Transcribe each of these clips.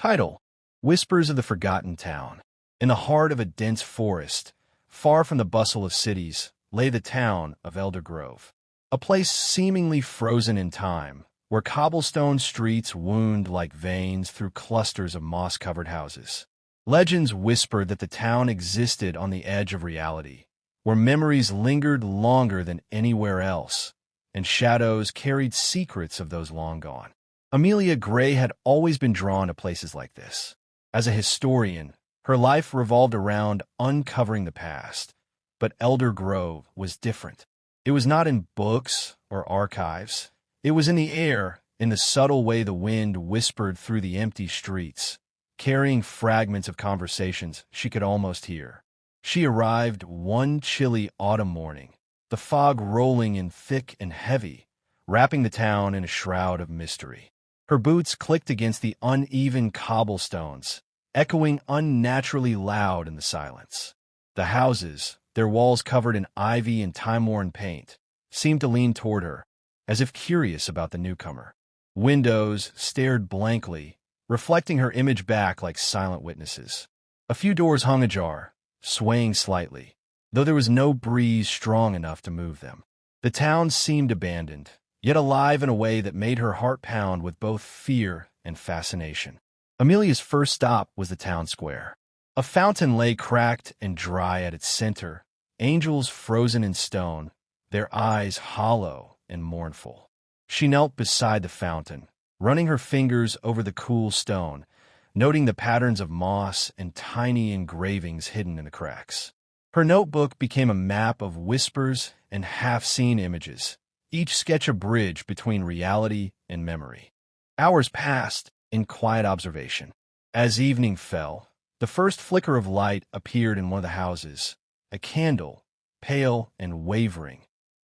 Title: Whispers of the Forgotten Town. In the heart of a dense forest, far from the bustle of cities, lay the town of Elder Grove, a place seemingly frozen in time, where cobblestone streets wound like veins through clusters of moss-covered houses. Legends whispered that the town existed on the edge of reality, where memories lingered longer than anywhere else, and shadows carried secrets of those long gone. Amelia Gray had always been drawn to places like this. As a historian, her life revolved around uncovering the past, but Elder Grove was different. It was not in books or archives. It was in the air, in the subtle way the wind whispered through the empty streets, carrying fragments of conversations she could almost hear. She arrived one chilly autumn morning, the fog rolling in thick and heavy, wrapping the town in a shroud of mystery. Her boots clicked against the uneven cobblestones, echoing unnaturally loud in the silence. The houses, their walls covered in ivy and time-worn paint, seemed to lean toward her, as if curious about the newcomer. Windows stared blankly, reflecting her image back like silent witnesses. A few doors hung ajar, swaying slightly, though there was no breeze strong enough to move them. The town seemed abandoned, yet alive in a way that made her heart pound with both fear and fascination. Amelia's first stop was the town square. A fountain lay cracked and dry at its center, angels frozen in stone, their eyes hollow and mournful. She knelt beside the fountain, running her fingers over the cool stone, noting the patterns of moss and tiny engravings hidden in the cracks. Her notebook became a map of whispers and half-seen images, each sketch a bridge between reality and memory. Hours passed in quiet observation. As evening fell, the first flicker of light appeared in one of the houses, a candle, pale and wavering,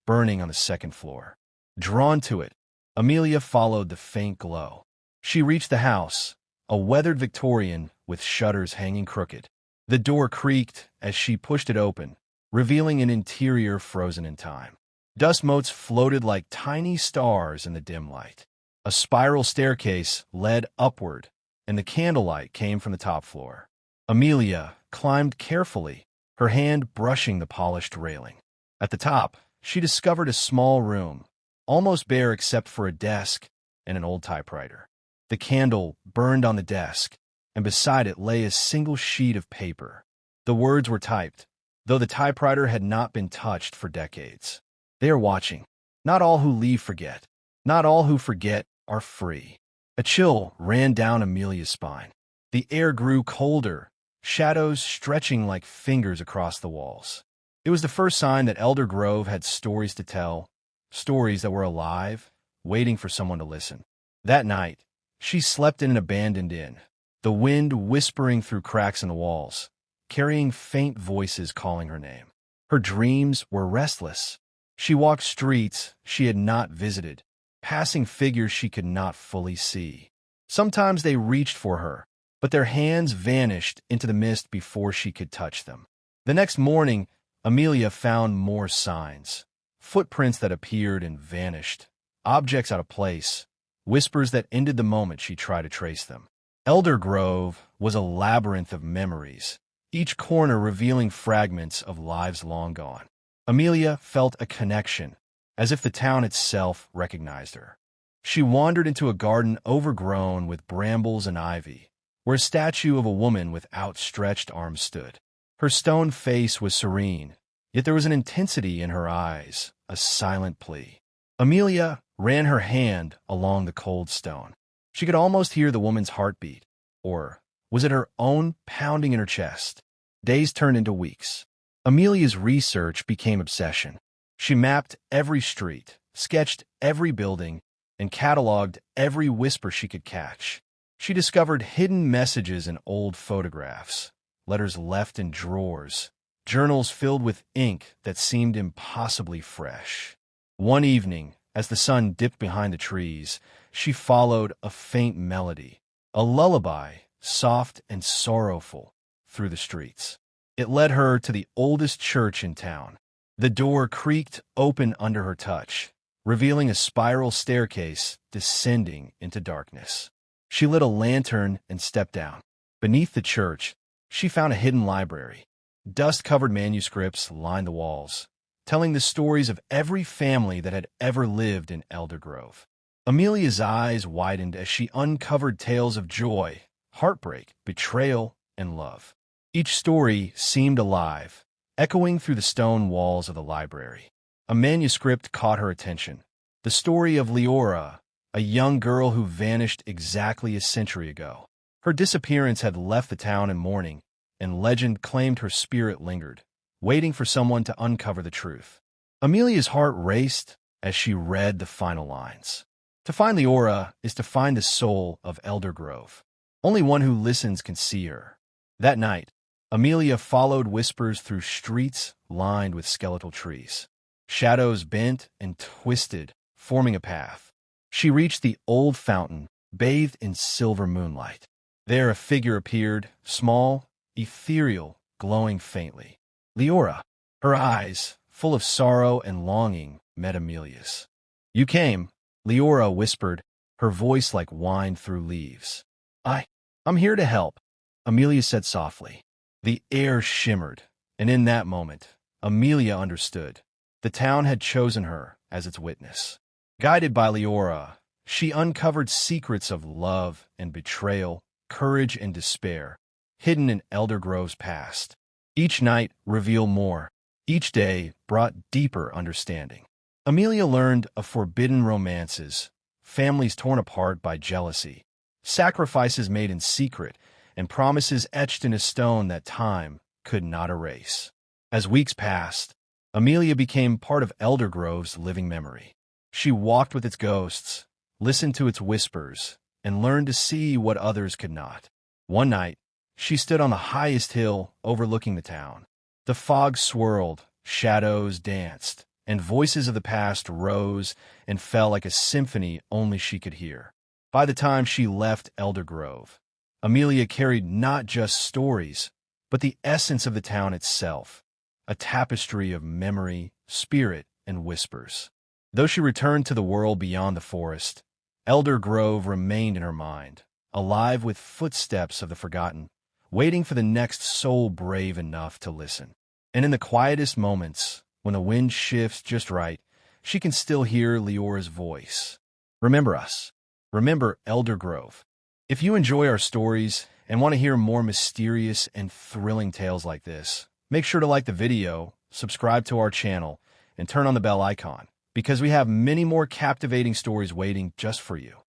burning on the second floor. Drawn to it, Amelia followed the faint glow. She reached the house, a weathered Victorian with shutters hanging crooked. The door creaked as she pushed it open, revealing an interior frozen in time. Dust motes floated like tiny stars in the dim light. A spiral staircase led upward, and the candlelight came from the top floor. Amelia climbed carefully, her hand brushing the polished railing. At the top, she discovered a small room, almost bare except for a desk and an old typewriter. The candle burned on the desk, and beside it lay a single sheet of paper. The words were typed, though the typewriter had not been touched for decades. They are watching. Not all who leave forget. Not all who forget are free. A chill ran down Amelia's spine. The air grew colder, shadows stretching like fingers across the walls. It was the first sign that Elder Grove had stories to tell, stories that were alive, waiting for someone to listen. That night, she slept in an abandoned inn, the wind whispering through cracks in the walls, carrying faint voices calling her name. Her dreams were restless. She walked streets she had not visited, passing figures she could not fully see. Sometimes they reached for her, but their hands vanished into the mist before she could touch them. The next morning, Amelia found more signs. Footprints that appeared and vanished, objects out of place, whispers that ended the moment she tried to trace them. Elder Grove was a labyrinth of memories, each corner revealing fragments of lives long gone. Amelia felt a connection, as if the town itself recognized her. She wandered into a garden overgrown with brambles and ivy, where a statue of a woman with outstretched arms stood. Her stone face was serene, yet there was an intensity in her eyes, a silent plea. Amelia ran her hand along the cold stone. She could almost hear the woman's heartbeat, or was it her own pounding in her chest? Days turned into weeks. Amelia's research became obsession. She mapped every street, sketched every building, and cataloged every whisper she could catch. She discovered hidden messages in old photographs, letters left in drawers, journals filled with ink that seemed impossibly fresh. One evening, as the sun dipped behind the trees, she followed a faint melody, a lullaby, soft and sorrowful, through the streets. It led her to the oldest church in town. The door creaked open under her touch, revealing a spiral staircase descending into darkness. She lit a lantern and stepped down. Beneath the church, she found a hidden library. Dust-covered manuscripts lined the walls, telling the stories of every family that had ever lived in Elder Grove. Amelia's eyes widened as she uncovered tales of joy, heartbreak, betrayal, and love. Each story seemed alive, echoing through the stone walls of the library. A manuscript caught her attention. The story of Leora, a young girl who vanished exactly a century ago. Her disappearance had left the town in mourning, and legend claimed her spirit lingered, waiting for someone to uncover the truth. Amelia's heart raced as she read the final lines. To find Leora is to find the soul of Elder Grove. Only one who listens can see her. That night, Amelia followed whispers through streets lined with skeletal trees. Shadows bent and twisted, forming a path. She reached the old fountain, bathed in silver moonlight. There a figure appeared, small, ethereal, glowing faintly. Leora, her eyes, full of sorrow and longing, met Amelia's. "You came," Leora whispered, her voice like wine through leaves. I'm here to help," Amelia said softly. The air shimmered, and in that moment, Amelia understood. The town had chosen her as its witness. Guided by Leora, she uncovered secrets of love and betrayal, courage and despair, hidden in Elder Grove's past. Each night revealed more. Each day brought deeper understanding. Amelia learned of forbidden romances, families torn apart by jealousy, sacrifices made in secret, and promises etched in a stone that time could not erase. As weeks passed, Amelia became part of Elder Grove's living memory. She walked with its ghosts, listened to its whispers, and learned to see what others could not. One night, she stood on the highest hill overlooking the town. The fog swirled, shadows danced, and voices of the past rose and fell like a symphony only she could hear. By the time she left Elder Grove, Amelia carried not just stories, but the essence of the town itself, a tapestry of memory, spirit, and whispers. Though she returned to the world beyond the forest, Elder Grove remained in her mind, alive with footsteps of the forgotten, waiting for the next soul brave enough to listen. And in the quietest moments, when the wind shifts just right, she can still hear Leora's voice. Remember us. Remember Elder Grove. If you enjoy our stories and want to hear more mysterious and thrilling tales like this, make sure to like the video, subscribe to our channel, and turn on the bell icon, because we have many more captivating stories waiting just for you.